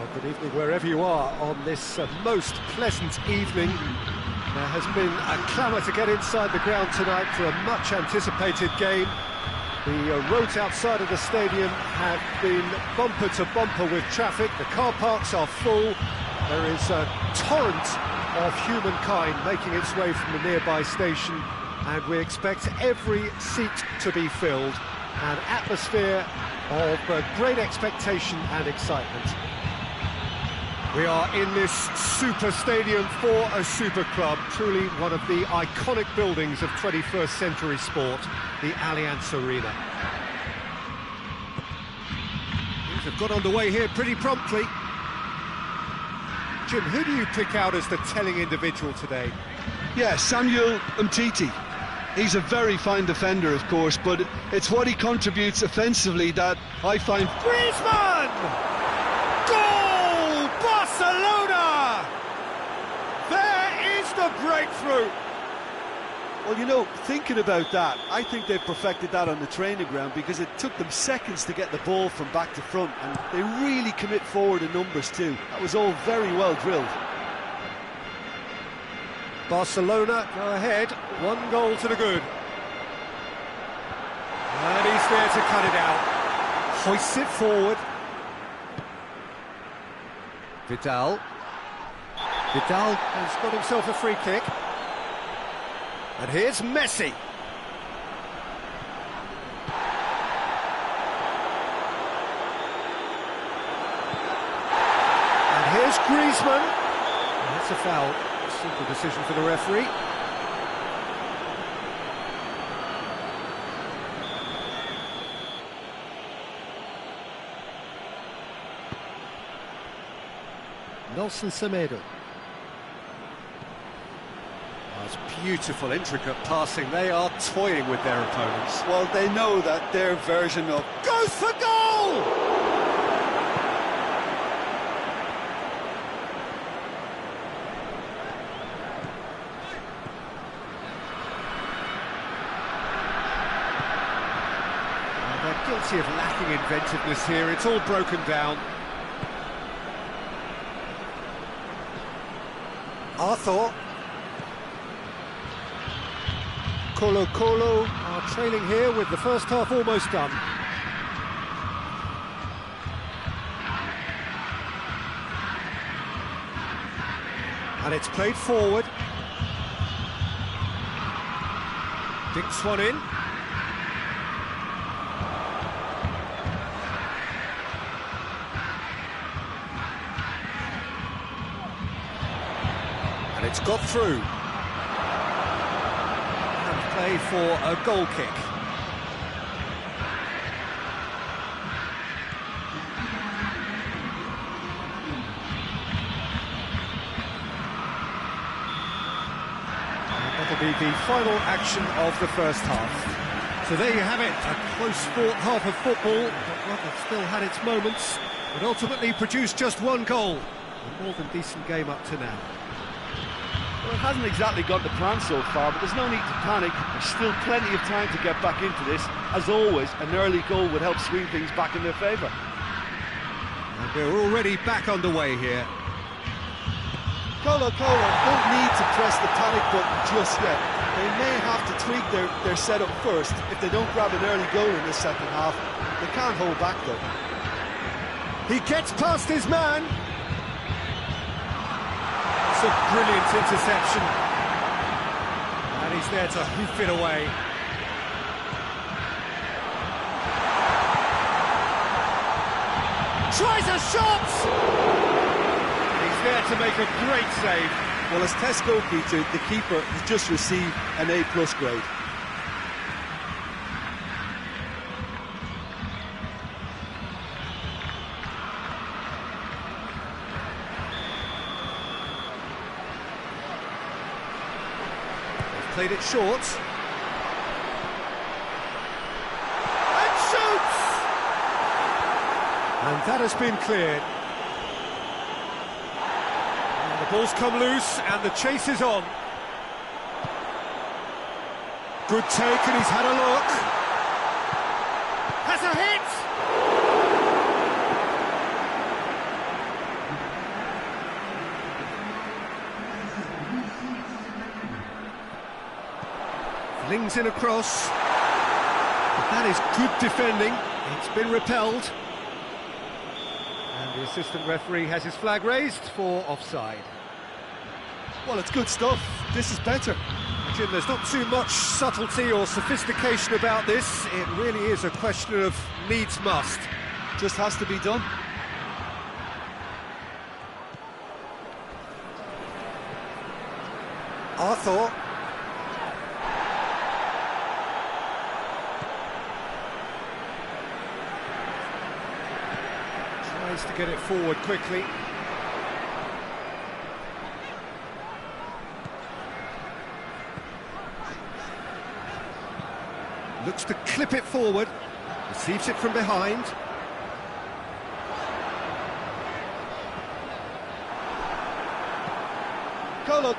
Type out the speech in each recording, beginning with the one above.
Well, good evening wherever you are on this most pleasant evening. There has been a clamour to get inside the ground tonight for a much-anticipated game. The roads outside of the stadium have been bumper to bumper with traffic. The car parks are full. There is a torrent of humankind making its way from the nearby station, and we expect every seat to be filled. An atmosphere of great expectation and excitement. We are in this super stadium for a super club, truly one of the iconic buildings of 21st century sport, the Allianz Arena. Things have got underway here pretty promptly. Jim, who do you pick out as the telling individual today? Yeah, Samuel Umtiti. He's a very fine defender, of course, but it's what he contributes offensively that I find... Griezmann! Goal! Barcelona! There is the breakthrough! Well, you know, thinking about that, I think they perfected that on the training ground because it took them seconds to get the ball from back to front, and they really commit forward in numbers too. That was all very well drilled. Barcelona go ahead, 1 goal to the good. And he's there to cut it out. Hoists it forward. Vidal. Vidal has got himself a free kick. And here's Messi. And here's Griezmann. And that's a foul. Simple decision for the referee. Nelson Semedo. That's beautiful, intricate passing. They are toying with their opponents. Well, they know that their version of... Goes for goal! They're guilty of lacking inventiveness here. It's all broken down. Arthur. Colo are trailing here with the first half almost done. And it's played forward. Dinks one in. And it's got through. Play for a goal kick. That'll be the final action of the first half. So there you have it, a close-fought half of football, but one that still had its moments, but ultimately produced just 1 goal. A more than decent game up to now. Well, it hasn't exactly gone to plan so far, but there's no need to panic. There's still plenty of time to get back into this. As always, an early goal would help swing things back in their favour. And we're already back underway here. Colo don't need to press the panic button just yet. They may have to tweak their setup first. If they don't grab an early goal in the second half, they can't hold back though. He gets past his man. A brilliant interception, and he's there to hoof it away. Tries a shot! He's there to make a great save. Well, as Tesco Peter, the keeper has just received an A+ grade. Played it short. And shoots! And that has been cleared. And the ball's come loose and the chase is on. Good take, and he's had a look. Has a hit! Flings in a cross. That is good defending. It's been repelled. And the assistant referee has his flag raised for offside. Well, it's good stuff. This is better. Jim, there's not too much subtlety or sophistication about this. It really is a question of needs must. Just has to be done. Arthur. Tries to get it forward quickly. Looks to clip it forward. Receives it from behind.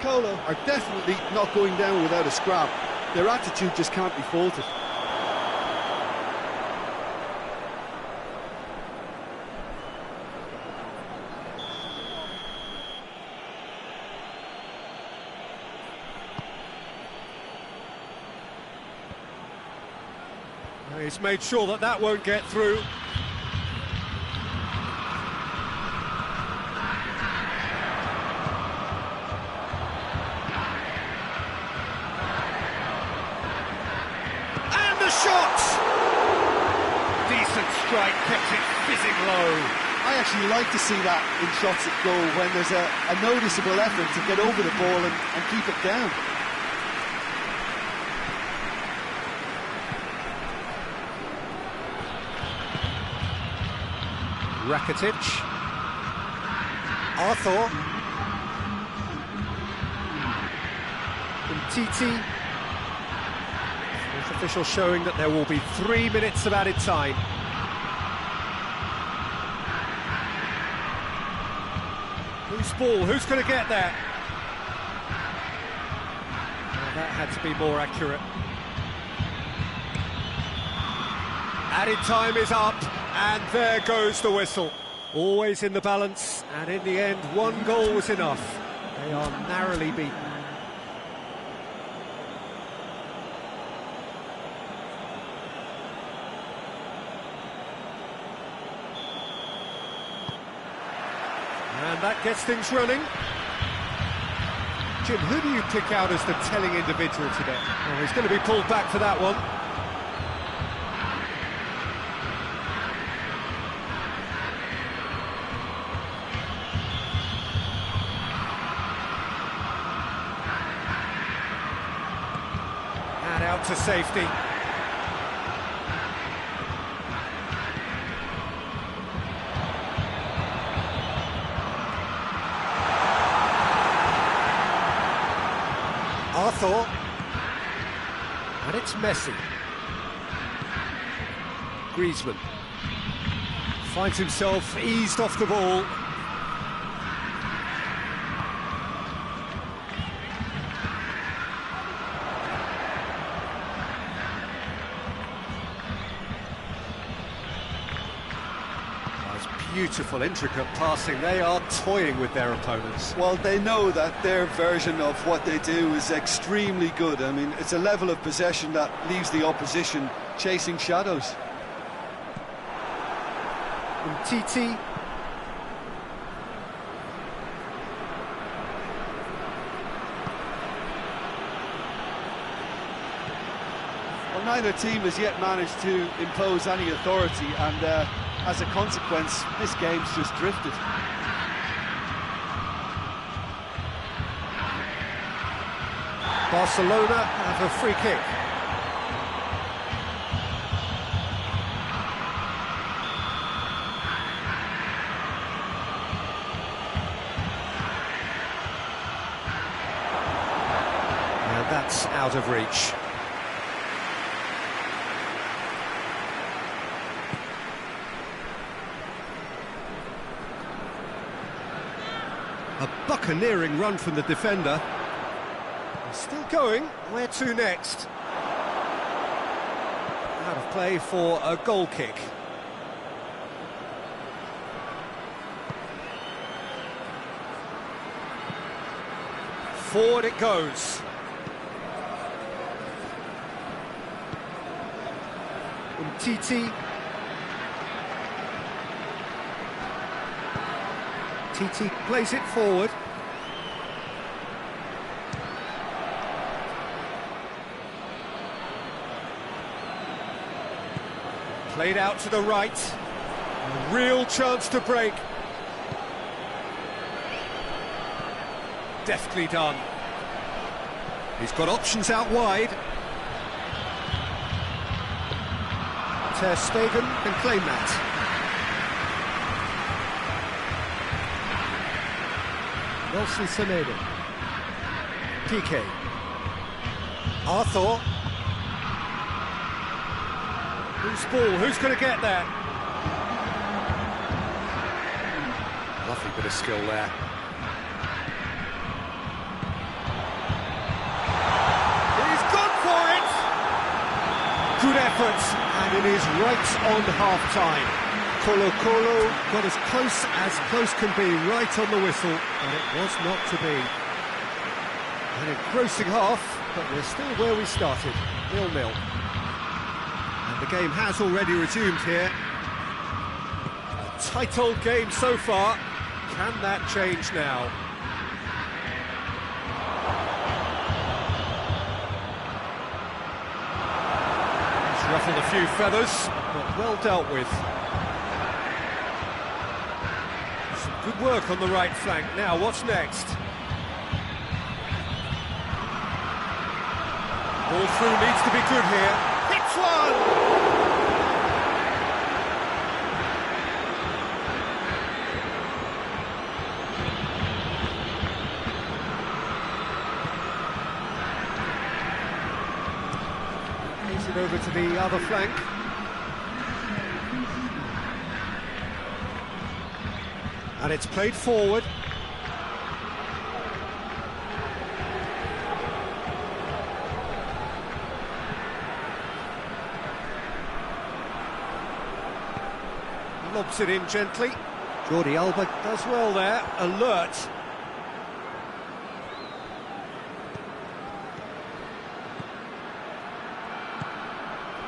Colo are definitely not going down without a scrap. Their attitude just can't be faulted. He's made sure that that won't get through. And the shot! Decent strike, kept it fizzing low. I actually like to see that in shots at goal when there's a noticeable effort to get over the ball and keep it down. Rakitic. Arthur. Titi. Fourth official showing that there will be 3 minutes of added time. Whose ball? Who's going to get there? Well, that had to be more accurate. Added time is up. And there goes the whistle. Always in the balance, and in the end, 1 goal was enough. They are narrowly beaten. And that gets things running. Jim, who do you pick out as the telling individual today? Well, he's going to be pulled back for that one. Out to safety. Arthur. And it's Messi. Griezmann finds himself eased off the ball. Beautiful, intricate passing. They are toying with their opponents. Well, they know that their version of what they do is extremely good. I mean, it's a level of possession that leaves the opposition chasing shadows. Titi. Well, neither team has yet managed to impose any authority, and as a consequence, this game's just drifted. Barcelona have a free kick. Now that's out of reach. A buccaneering run from the defender. Still going. Where to next? Out of play for a goal kick. Forward it goes. TT. TT plays it forward. Played out to the right. A real chance to break. Deftly done. He's got options out wide. Ter Stegen can claim that. Nelson Semedo. PK. Arthur. Who's ball? Who's going to get there? Lovely bit of skill there. He's gone for it! Good effort, and it is right on half-time. Colo-Colo got as close can be, right on the whistle, and it was not to be. An engrossing half, but we're still where we started, 0-0. And the game has already resumed here. A tight old game so far. Can that change now? He's ruffled a few feathers, but well dealt with. Some good work on the right flank. Now, what's next? Ball through needs to be good here. Hits one! Plays it over to the other flank. And it's played forward. Lobs it in gently. Jordi Alba does well there, alert.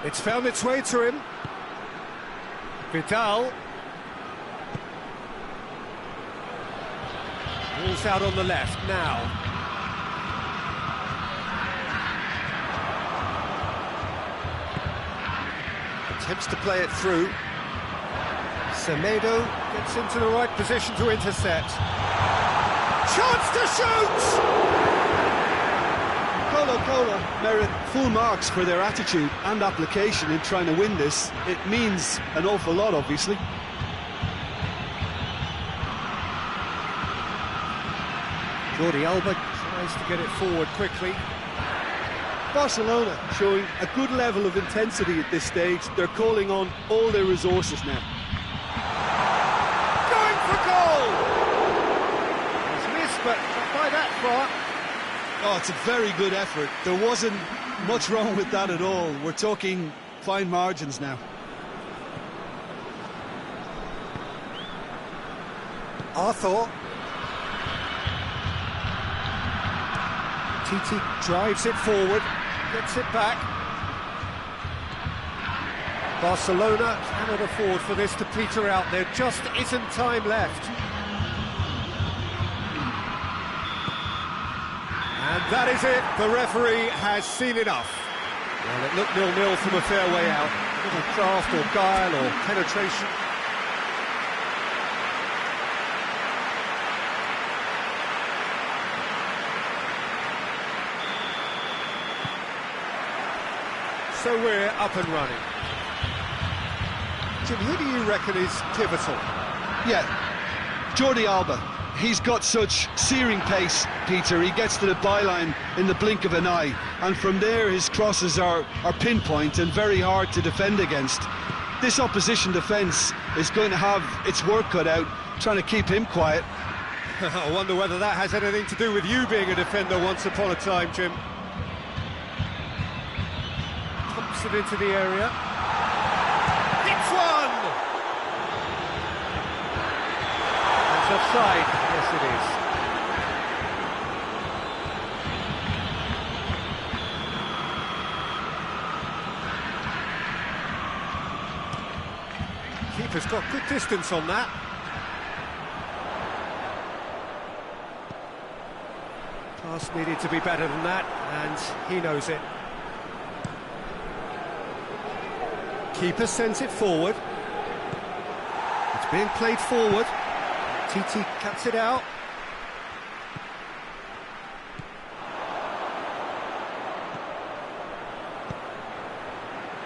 It's found its way to him. Vidal. Ball's out on the left now. Attempts to play it through. Semedo gets into the right position to intercept. Chance to shoot! Colo-Colo merit full marks for their attitude and application in trying to win this. It means an awful lot, obviously. Jordi Alba tries to get it forward quickly. Barcelona showing a good level of intensity at this stage. They're calling on all their resources now. Going for goal! It's missed, but not by that far. Oh, it's a very good effort. There wasn't much wrong with that at all. We're talking fine margins now. Arthur. TT drives it forward, gets it back. Barcelona cannot afford for this to peter out. There just isn't time left. And that is it. The referee has seen enough. Well, it looked 0-0 from a fair way out. A little craft or guile or penetration. So we're up and running. Jim, who do you reckon is pivotal? Yeah, Jordi Alba. He's got such searing pace, Peter. He gets to the byline in the blink of an eye, and from there his crosses are pinpoint and very hard to defend against. This opposition defence is going to have its work cut out trying to keep him quiet. I wonder whether that has anything to do with you being a defender once upon a time, Jim. Pumps it into the area. Hits one! It's offside. Yes, it is. keeper's got good distance on that. Pass needed to be better than that, and he knows it. Keeper sends it forward. It's being played forward. TT cuts it out.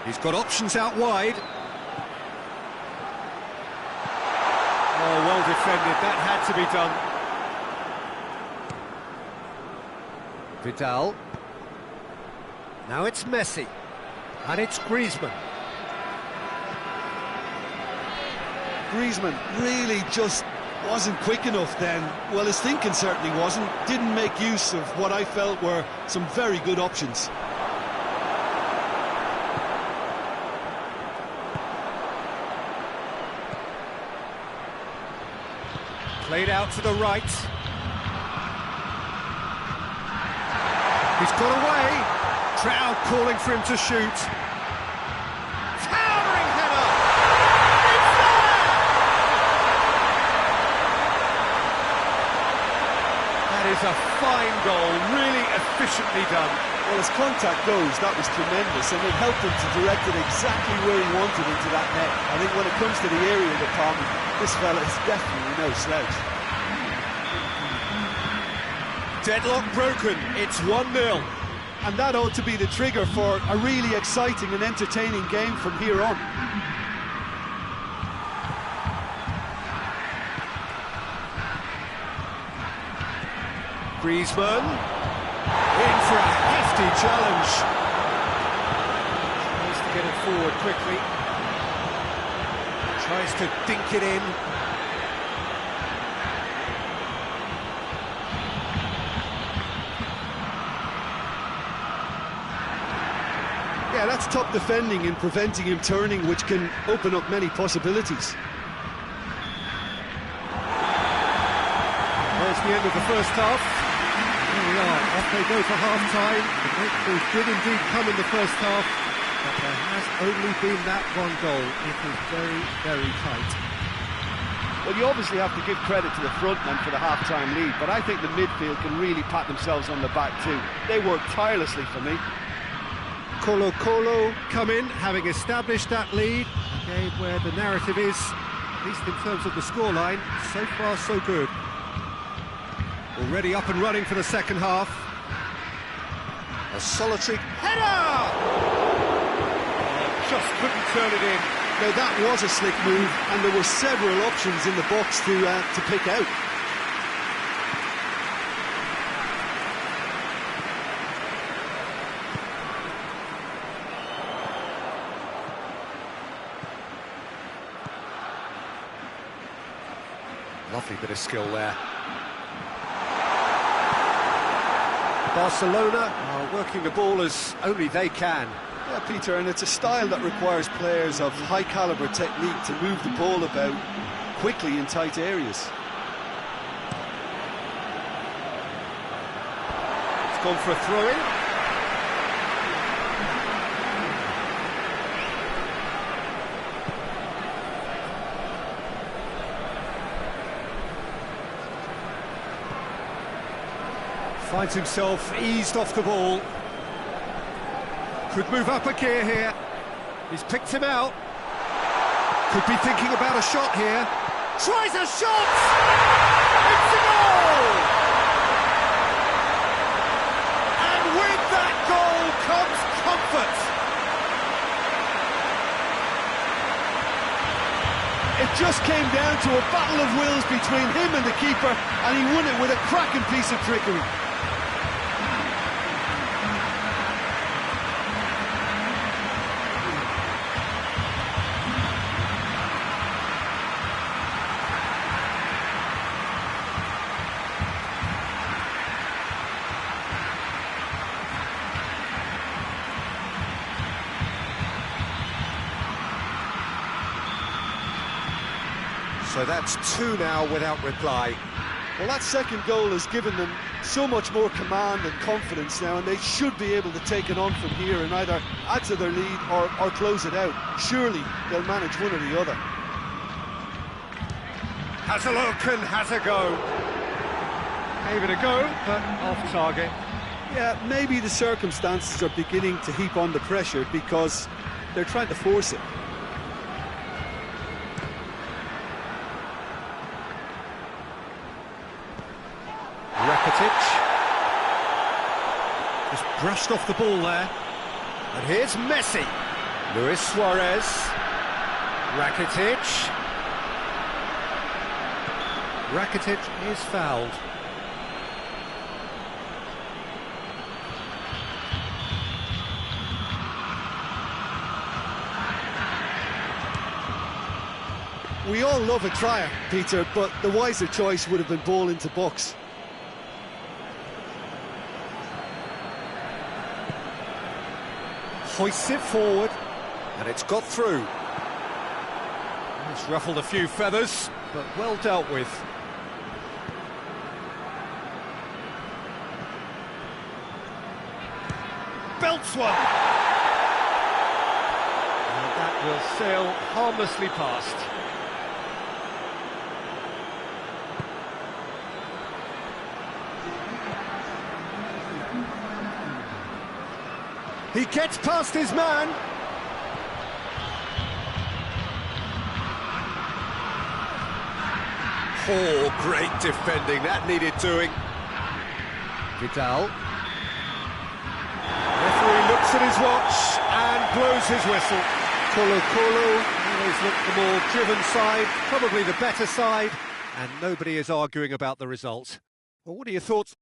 He's got options out wide. Oh, well defended. That had to be done. Vidal. Now it's Messi. And it's Griezmann. Griezmann really just wasn't quick enough then. Well, his thinking certainly wasn't. Didn't make use of what I felt were some very good options. Played out to the right. He's got away. Crowd calling for him to shoot. Towering header! It's there! That is a fine goal, really efficiently done. Well, as contact goes, that was tremendous, and it helped him to direct it exactly where he wanted into that net. I think when it comes to the area department, this fella is definitely no slouch. Deadlock broken, it's 1-0. And that ought to be the trigger for a really exciting and entertaining game from here on. Griezmann, in for a hefty challenge. Tries to get it forward quickly. Tries to dink it in. Yeah, that's top defending and preventing him turning, which can open up many possibilities. There's the end of the first half. Here we are, off they go for half-time. The breakthrough did indeed come in the first half, but there has only been that one goal. It is very, very tight. Well, you obviously have to give credit to the front men for the half-time lead, but I think the midfield can really pat themselves on the back too. They worked tirelessly for me. Colo come in, having established that lead. A game where the narrative is, at least in terms of the scoreline, so far so good. Already up and running for the second half. A solitary header! Just couldn't turn it in. Now that was a slick move, and there were several options in the box to pick out. Lovely bit of skill there. Barcelona are working the ball as only they can. Yeah, Peter, and it's a style that requires players of high-caliber technique to move the ball about quickly in tight areas. It's gone for a throw-in. Finds himself eased off the ball. Could move up a gear here. He's picked him out. Could be thinking about a shot here. Tries a shot! It's a goal! And with that goal comes comfort. It just came down to a battle of wills between him and the keeper, and he won it with a cracking piece of trickery. So that's two now without reply. Well, that second goal has given them so much more command and confidence now, and they should be able to take it on from here and either add to their lead or close it out. Surely they'll manage one or the other. has a look and has a go. Gave it a go, but off target. Yeah, maybe the circumstances are beginning to heap on the pressure because they're trying to force it. Rakitic. Just brushed off the ball there. And here's Messi. Luis Suarez. Rakitic. Rakitic is fouled. We all love a trier, Peter, but the wiser choice would have been ball into box. Hoists it forward, and it's got through. It's ruffled a few feathers, but well dealt with. Belts one! And that will sail harmlessly past. He gets past his man. Oh, great defending, that needed doing. Vidal. Referee looks at his watch and blows his whistle. Colo-Colo always looked the more driven side, probably the better side, and nobody is arguing about the result. Well, what are your thoughts?